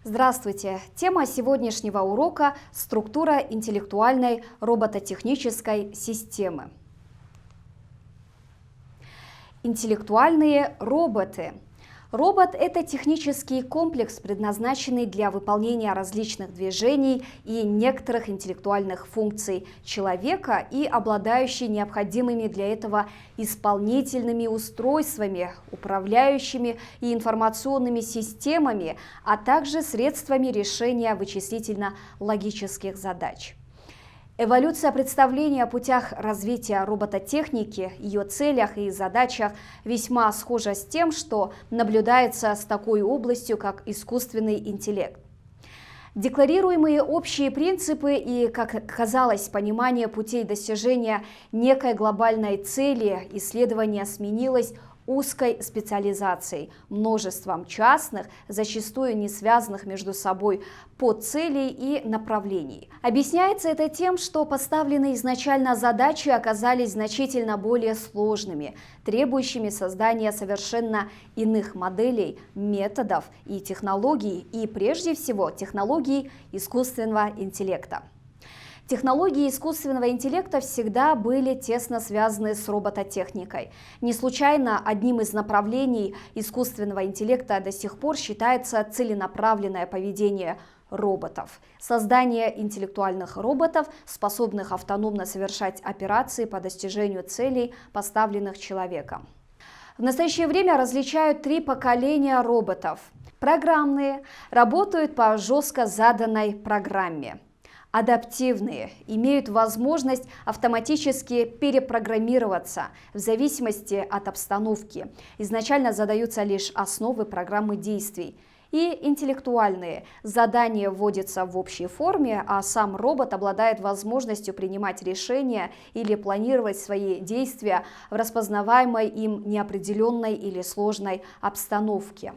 Здравствуйте! Тема сегодняшнего урока – структура интеллектуальной робототехнической системы. Интеллектуальные роботы. Робот – это технический комплекс, предназначенный для выполнения различных движений и некоторых интеллектуальных функций человека и обладающий необходимыми для этого исполнительными устройствами, управляющими и информационными системами, а также средствами решения вычислительно-логических задач. Эволюция представления о путях развития робототехники, ее целях и задачах весьма схожа с тем, что наблюдается с такой областью, как искусственный интеллект. Декларируемые общие принципы и, как казалось, понимание путей достижения некой глобальной цели исследования сменилось узкой специализацией, множеством частных, зачастую не связанных между собой подцелей и направлений. Объясняется это тем, что поставленные изначально задачи оказались значительно более сложными, требующими создания совершенно иных моделей, методов и технологий, и прежде всего технологий искусственного интеллекта. Технологии искусственного интеллекта всегда были тесно связаны с робототехникой. Не случайно одним из направлений искусственного интеллекта до сих пор считается целенаправленное поведение роботов. Создание интеллектуальных роботов, способных автономно совершать операции по достижению целей, поставленных человеком. В настоящее время различают три поколения роботов. Программные работают по жестко заданной программе. Адаптивные имеют возможность автоматически перепрограммироваться в зависимости от обстановки. Изначально задаются лишь основы программы действий. И интеллектуальные. Задание вводится в общей форме, а сам робот обладает возможностью принимать решения или планировать свои действия в распознаваемой им неопределенной или сложной обстановке.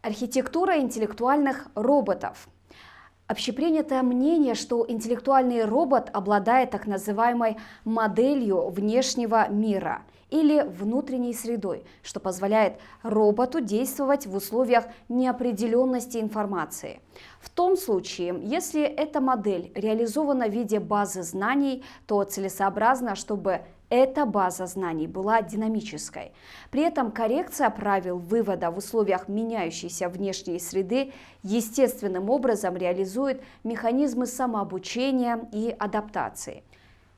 Архитектура интеллектуальных роботов. Общепринятое мнение, что интеллектуальный робот обладает так называемой моделью внешнего мира или внутренней средой, что позволяет роботу действовать в условиях неопределенности информации. В том случае, если эта модель реализована в виде базы знаний, то целесообразно, чтобы эта база знаний была динамической. При этом коррекция правил вывода в условиях меняющейся внешней среды естественным образом реализует механизмы самообучения и адаптации.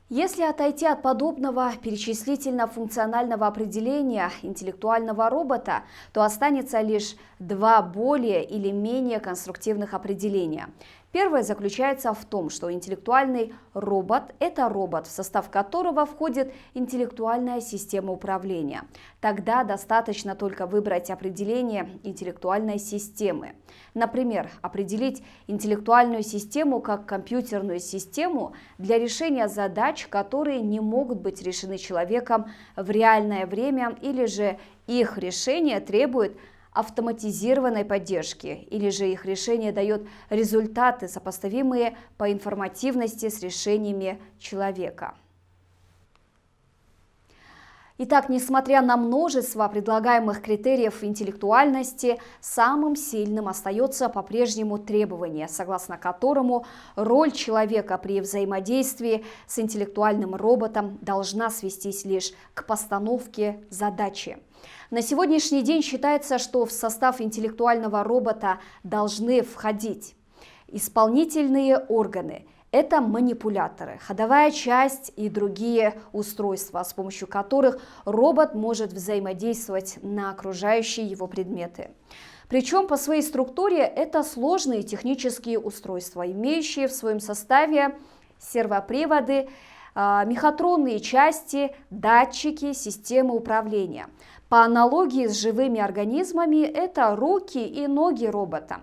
Если отойти от подобного перечислительно-функционального определения интеллектуального робота, то останется лишь два более или менее конструктивных определения. Первое заключается в том, что интеллектуальный робот – это робот, в состав которого входит интеллектуальная система управления. Тогда достаточно только выбрать определение интеллектуальной системы. Например, определить интеллектуальную систему как компьютерную систему для решения задач, которые не могут быть решены человеком в реальное время, или же их решение требует автоматизированной поддержки, или же их решение дает результаты, сопоставимые по информативности с решениями человека. Итак, несмотря на множество предлагаемых критериев интеллектуальности, самым сильным остается по-прежнему требование, согласно которому роль человека при взаимодействии с интеллектуальным роботом должна свестись лишь к постановке задачи. На сегодняшний день считается, что в состав интеллектуального робота должны входить исполнительные органы. Это манипуляторы, ходовая часть и другие устройства, с помощью которых робот может взаимодействовать на окружающие его предметы. Причем по своей структуре это сложные технические устройства, имеющие в своем составе сервоприводы, мехатронные части, датчики, системы управления. По аналогии с живыми организмами это руки и ноги робота.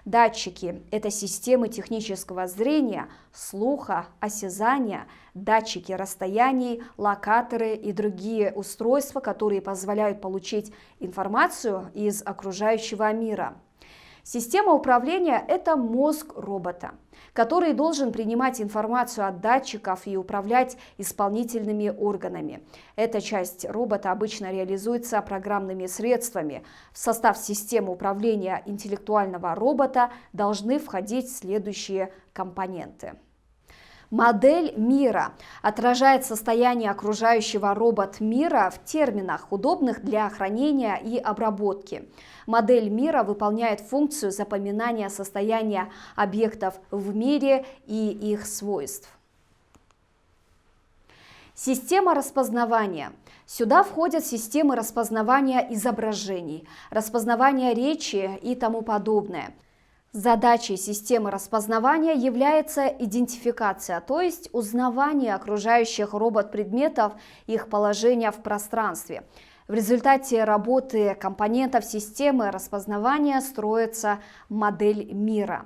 Датчики – это системы технического зрения, слуха, осязания, датчики расстояний, локаторы и другие устройства, которые позволяют получить информацию из окружающего мира. Система управления – это мозг робота, который должен принимать информацию от датчиков и управлять исполнительными органами. Эта часть робота обычно реализуется программными средствами. В состав системы управления интеллектуального робота должны входить следующие компоненты. Модель мира отражает состояние окружающего робот-мира в терминах, удобных для хранения и обработки. Модель мира выполняет функцию запоминания состояния объектов в мире и их свойств. Система распознавания. Сюда входят системы распознавания изображений, распознавания речи и тому подобное. Задачей системы распознавания является идентификация, то есть узнавание окружающих робот-предметов, их положения в пространстве. В результате работы компонентов системы распознавания строится модель мира.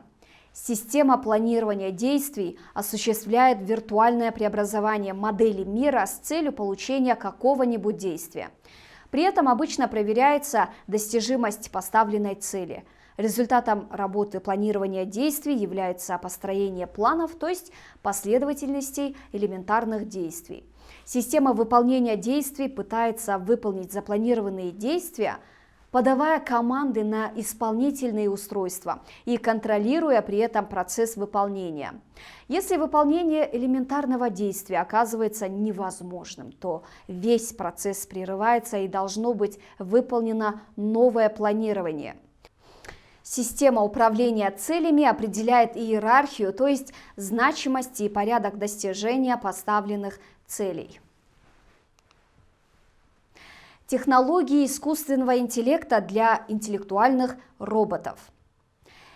Система планирования действий осуществляет виртуальное преобразование модели мира с целью получения какого-нибудь действия. При этом обычно проверяется достижимость поставленной цели. Результатом работы планирования действий является построение планов, то есть последовательностей элементарных действий. Система выполнения действий пытается выполнить запланированные действия, подавая команды на исполнительные устройства и контролируя при этом процесс выполнения. Если выполнение элементарного действия оказывается невозможным, то весь процесс прерывается и должно быть выполнено новое планирование. Система управления целями определяет иерархию, то есть значимость и порядок достижения поставленных целей. Технологии искусственного интеллекта для интеллектуальных роботов.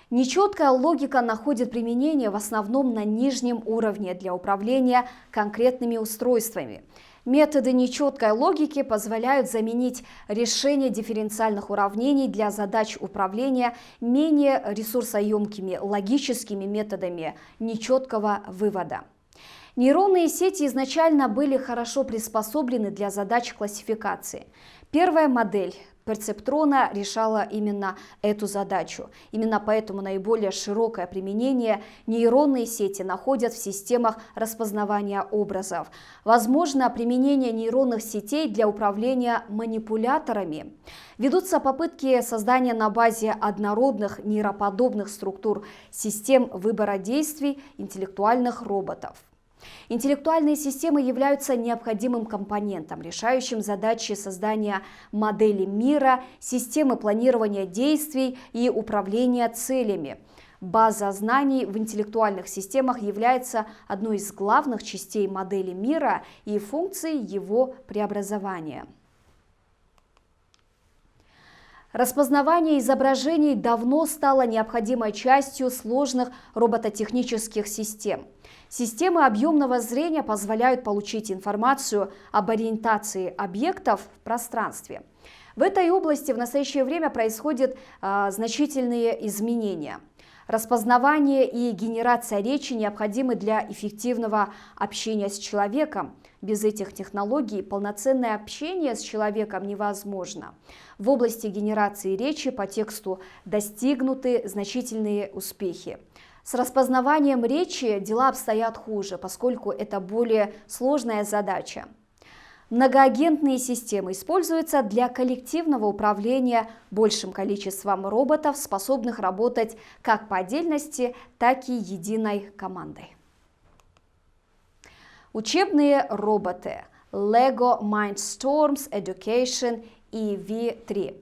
Нечеткая логика находит применение в основном на нижнем уровне для управления конкретными устройствами. Методы нечеткой логики позволяют заменить решение дифференциальных уравнений для задач управления менее ресурсоемкими логическими методами нечеткого вывода. Нейронные сети изначально были хорошо приспособлены для задач классификации. Первая модель перцептрона решала именно эту задачу. Именно поэтому наиболее широкое применение нейронные сети находят в системах распознавания образов. Возможно применение нейронных сетей для управления манипуляторами. Ведутся попытки создания на базе однородных нейроподобных структур систем выбора действий интеллектуальных роботов. Интеллектуальные системы являются необходимым компонентом, решающим задачи создания модели мира, системы планирования действий и управления целями. База знаний в интеллектуальных системах является одной из главных частей модели мира и функций его преобразования. Распознавание изображений давно стало необходимой частью сложных робототехнических систем. Системы объемного зрения позволяют получить информацию об ориентации объектов в пространстве. В этой области в настоящее время происходят значительные изменения. Распознавание и генерация речи необходимы для эффективного общения с человеком. Без этих технологий полноценное общение с человеком невозможно. В области генерации речи по тексту достигнуты значительные успехи. С распознаванием речи дела обстоят хуже, поскольку это более сложная задача. Многоагентные системы используются для коллективного управления большим количеством роботов, способных работать как по отдельности, так и единой командой. Учебные роботы LEGO Mindstorms Education EV3.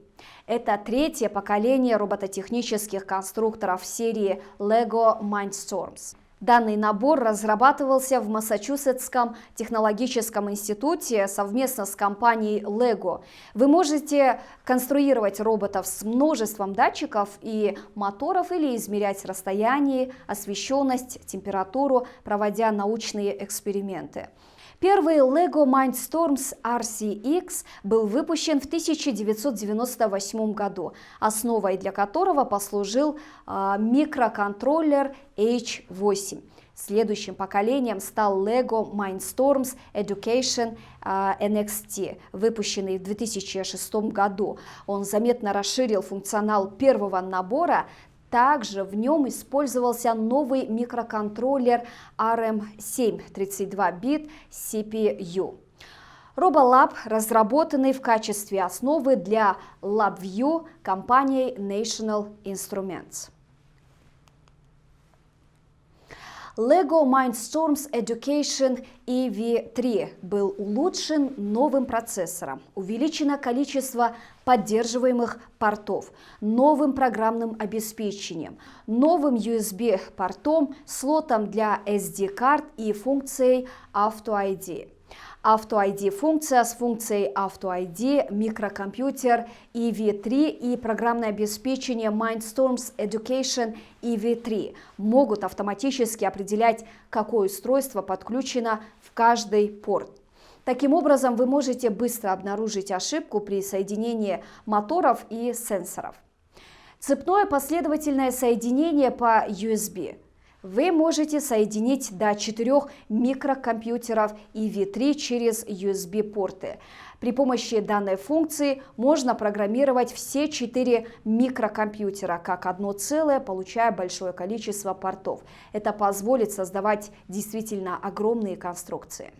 Это третье поколение робототехнических конструкторов серии LEGO Mindstorms. Данный набор разрабатывался в Массачусетском технологическом институте совместно с компанией LEGO. Вы можете конструировать роботов с множеством датчиков и моторов или измерять расстояние, освещенность, температуру, проводя научные эксперименты. Первый LEGO Mindstorms RCX был выпущен в 1998 году, основой для которого послужил микроконтроллер H8. Следующим поколением стал LEGO Mindstorms Education NXT, выпущенный в 2006 году. Он заметно расширил функционал первого набора, Также в нем использовался новый микроконтроллер ARM7 32-бит CPU. RoboLab, разработанный в качестве основы для LabVIEW компанией National Instruments. LEGO Mindstorms Education EV3 был улучшен новым процессором, увеличено количество поддерживаемых портов, новым программным обеспечением, новым USB-портом, слотом для SD-карт и функцией Auto-ID. Auto-ID-функция с функцией Auto-ID, микрокомпьютер EV3 и программное обеспечение Mindstorms Education EV3 могут автоматически определять, какое устройство подключено в каждый порт. Таким образом, вы можете быстро обнаружить ошибку при соединении моторов и сенсоров. Цепное последовательное соединение по USB. Вы можете соединить до 4 микрокомпьютеров EV3 через USB-порты. При помощи данной функции можно программировать все 4 микрокомпьютера как одно целое, получая большое количество портов. Это позволит создавать действительно огромные конструкции.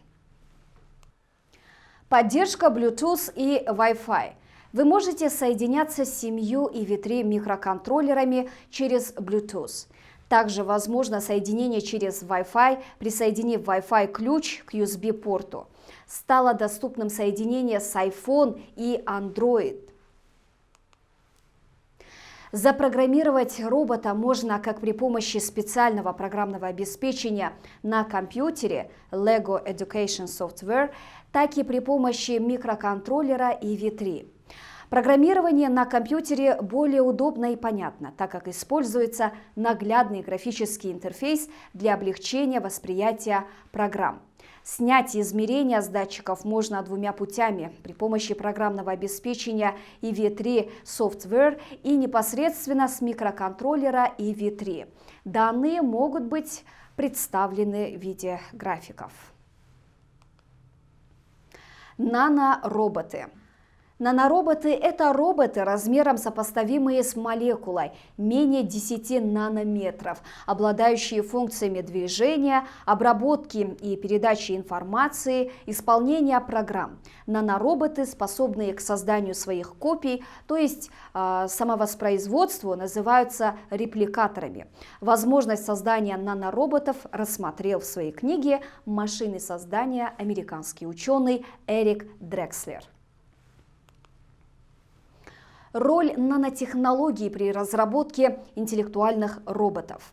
Поддержка Bluetooth и Wi-Fi. Вы можете соединяться с 7 EV3 микроконтроллерами через Bluetooth. Также возможно соединение через Wi-Fi, присоединив Wi-Fi ключ к USB-порту. Стало доступным соединение с iPhone и Android. Запрограммировать робота можно как при помощи специального программного обеспечения на компьютере LEGO Education Software, так и при помощи микроконтроллера EV3. Программирование на компьютере более удобно и понятно, так как используется наглядный графический интерфейс для облегчения восприятия программ. Снять измерения с датчиков можно двумя путями – при помощи программного обеспечения EV3 Software и непосредственно с микроконтроллера EV3. Данные могут быть представлены в виде графиков. Нанороботы. Нанороботы – это роботы размером сопоставимые с молекулой, менее 10 нанометров, обладающие функциями движения, обработки и передачи информации, исполнения программ. Нанороботы, способные к созданию своих копий, то есть самовоспроизводству, называются репликаторами. Возможность создания нанороботов рассмотрел в своей книге «Машины создания» американский ученый Эрик Дрекслер. Роль нанотехнологий при разработке интеллектуальных роботов.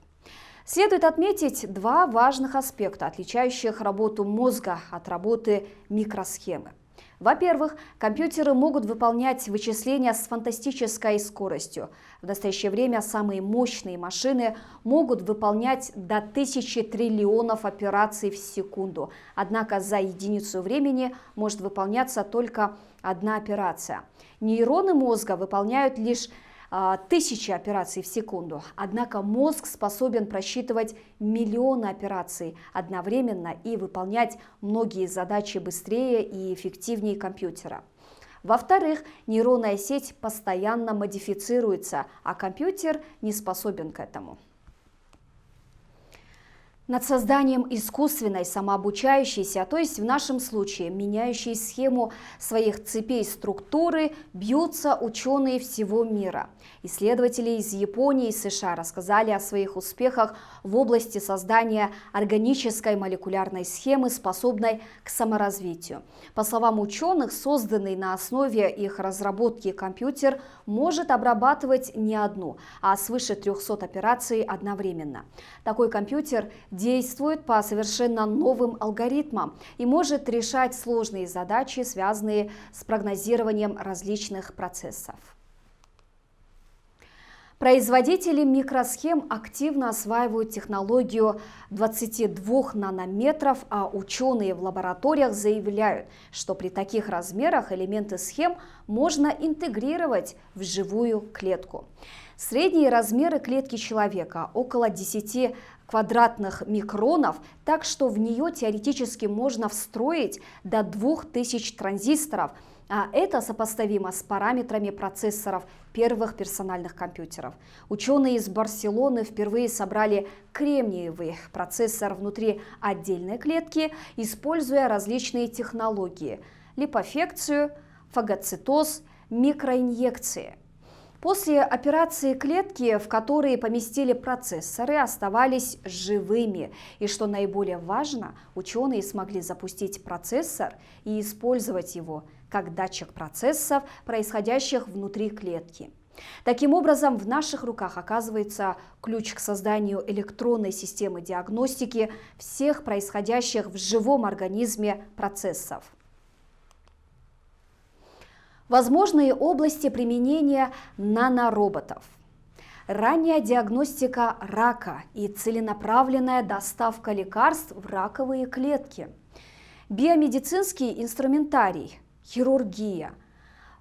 Следует отметить два важных аспекта, отличающих работу мозга от работы микросхемы. Во-первых, компьютеры могут выполнять вычисления с фантастической скоростью. В настоящее время самые мощные машины могут выполнять до 1000 триллионов операций в секунду. Однако за единицу времени может выполняться только одна операция. Нейроны мозга выполняют лишь 1000 операций в секунду. Однако мозг способен просчитывать миллионы операций одновременно и выполнять многие задачи быстрее и эффективнее компьютера. Во-вторых, нейронная сеть постоянно модифицируется, а компьютер не способен к этому. Над созданием искусственной самообучающейся, то есть в нашем случае меняющей схему своих цепей структуры, бьются ученые всего мира. Исследователи из Японии и США рассказали о своих успехах в области создания органической молекулярной схемы, способной к саморазвитию. По словам ученых, созданный на основе их разработки компьютер может обрабатывать не одну, а свыше 300 операций одновременно. Такой компьютер действует по совершенно новым алгоритмам и может решать сложные задачи, связанные с прогнозированием различных процессов. Производители микросхем активно осваивают технологию 22 нанометров, а ученые в лабораториях заявляют, что при таких размерах элементы схем можно интегрировать в живую клетку. Средние размеры клетки человека около 10 квадратных микронов, так что в нее теоретически можно встроить до 2000 транзисторов, а это сопоставимо с параметрами процессоров первых персональных компьютеров. Ученые из Барселоны впервые собрали кремниевый процессор внутри отдельной клетки, используя различные технологии – липофекцию, фагоцитоз, микроинъекции. После операции клетки, в которые поместили процессоры, оставались живыми. И что наиболее важно, ученые смогли запустить процессор и использовать его как датчик процессов, происходящих внутри клетки. Таким образом, в наших руках оказывается ключ к созданию электронной системы диагностики всех происходящих в живом организме процессов. Возможные области применения нанороботов. Ранняя диагностика рака и целенаправленная доставка лекарств в раковые клетки. Биомедицинский инструментарий, хирургия,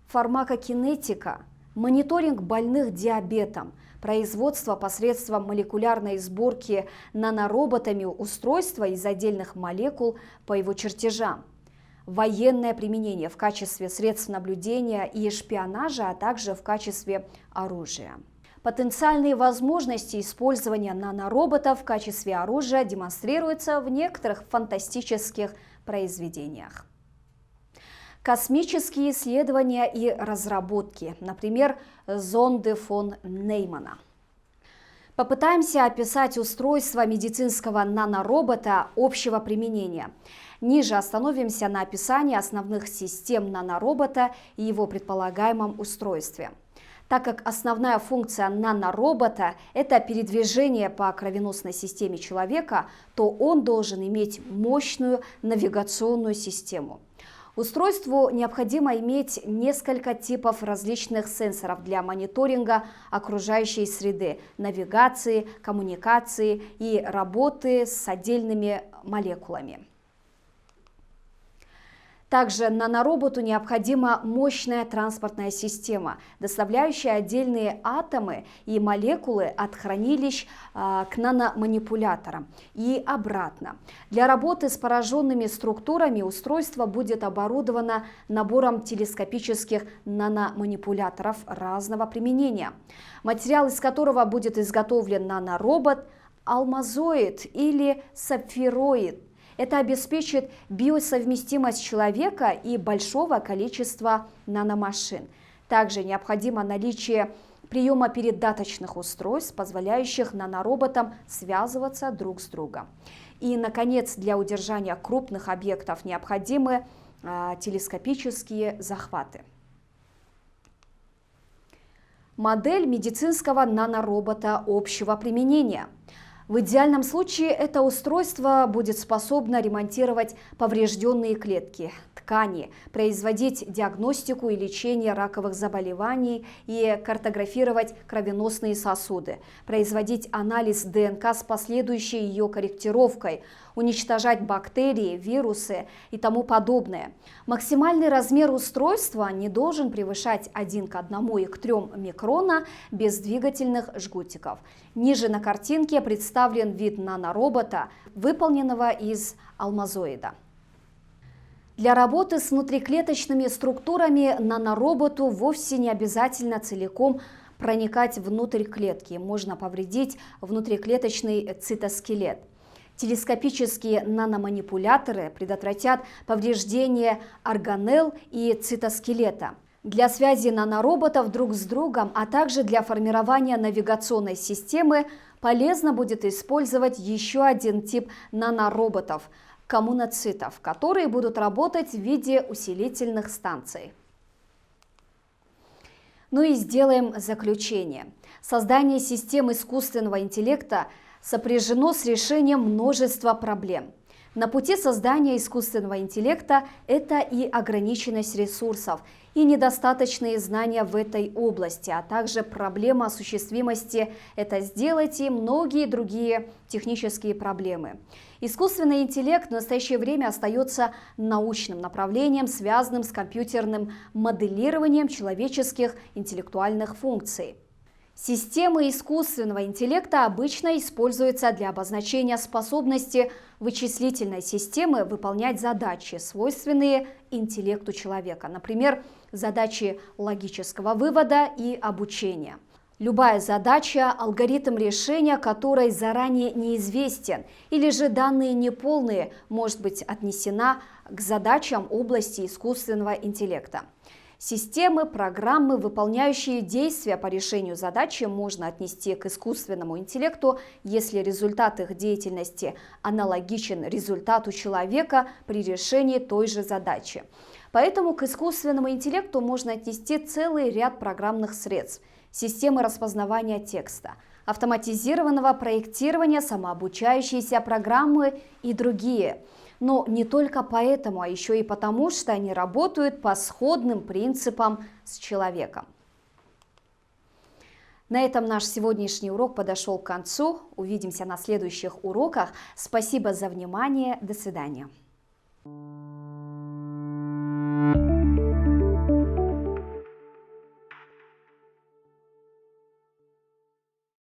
фармакокинетика, мониторинг больных диабетом, производство посредством молекулярной сборки нанороботами устройства из отдельных молекул по его чертежам. Военное применение в качестве средств наблюдения и шпионажа, а также в качестве оружия. Потенциальные возможности использования нанороботов в качестве оружия демонстрируются в некоторых фантастических произведениях. Космические исследования и разработки, например, зонды фон Неймана. Попытаемся описать устройство медицинского наноробота общего применения. Ниже остановимся на описании основных систем наноробота и его предполагаемом устройстве. Так как основная функция наноробота – это передвижение по кровеносной системе человека, то он должен иметь мощную навигационную систему. Устройству необходимо иметь несколько типов различных сенсоров для мониторинга окружающей среды, навигации, коммуникации и работы с отдельными молекулами. Также нанороботу необходима мощная транспортная система, доставляющая отдельные атомы и молекулы от хранилищ к наноманипуляторам и обратно. Для работы с пораженными структурами устройство будет оборудовано набором телескопических наноманипуляторов разного применения, материал из которого будет изготовлен наноробот – алмазоид или сапфироид. Это обеспечит биосовместимость человека и большого количества наномашин. Также необходимо наличие приемо-передаточных устройств, позволяющих нанороботам связываться друг с другом. И, наконец, для удержания крупных объектов необходимы телескопические захваты. Модель медицинского наноробота общего применения. В идеальном случае это устройство будет способно ремонтировать поврежденные клетки, ткани, производить диагностику и лечение раковых заболеваний и картографировать кровеносные сосуды, производить анализ ДНК с последующей ее корректировкой, уничтожать бактерии, вирусы и тому подобное. Максимальный размер устройства не должен превышать 1 к 1 и к 3 микрона без двигательных жгутиков. Ниже на картинке представлен вид наноробота, выполненного из алмазоида. Для работы с внутриклеточными структурами нанороботу вовсе не обязательно целиком проникать внутрь клетки. Можно повредить внутриклеточный цитоскелет. Телескопические наноманипуляторы предотвратят повреждение органелл и цитоскелета. Для связи нанороботов друг с другом, а также для формирования навигационной системы полезно будет использовать еще один тип нанороботов – коммуноцитов, которые будут работать в виде усилительных станций. Ну и сделаем заключение. Создание систем искусственного интеллекта сопряжено с решением множества проблем. На пути создания искусственного интеллекта это и ограниченность ресурсов, и недостаточные знания в этой области, а также проблема осуществимости это сделать и многие другие технические проблемы. Искусственный интеллект в настоящее время остается научным направлением, связанным с компьютерным моделированием человеческих интеллектуальных функций. Системы искусственного интеллекта обычно используются для обозначения способности вычислительной системы выполнять задачи, свойственные интеллекту человека, например, задачи логического вывода и обучения. Любая задача, алгоритм решения которой заранее неизвестен, или же данные неполные, может быть отнесена к задачам области искусственного интеллекта. Системы, программы, выполняющие действия по решению задачи, можно отнести к искусственному интеллекту, если результат их деятельности аналогичен результату человека при решении той же задачи. Поэтому к искусственному интеллекту можно отнести целый ряд программных средств: системы распознавания текста, автоматизированного проектирования, самообучающиеся программы и другие. Но не только поэтому, а еще и потому, что они работают по сходным принципам с человеком. На этом наш сегодняшний урок подошел к концу. Увидимся на следующих уроках. Спасибо за внимание. До свидания.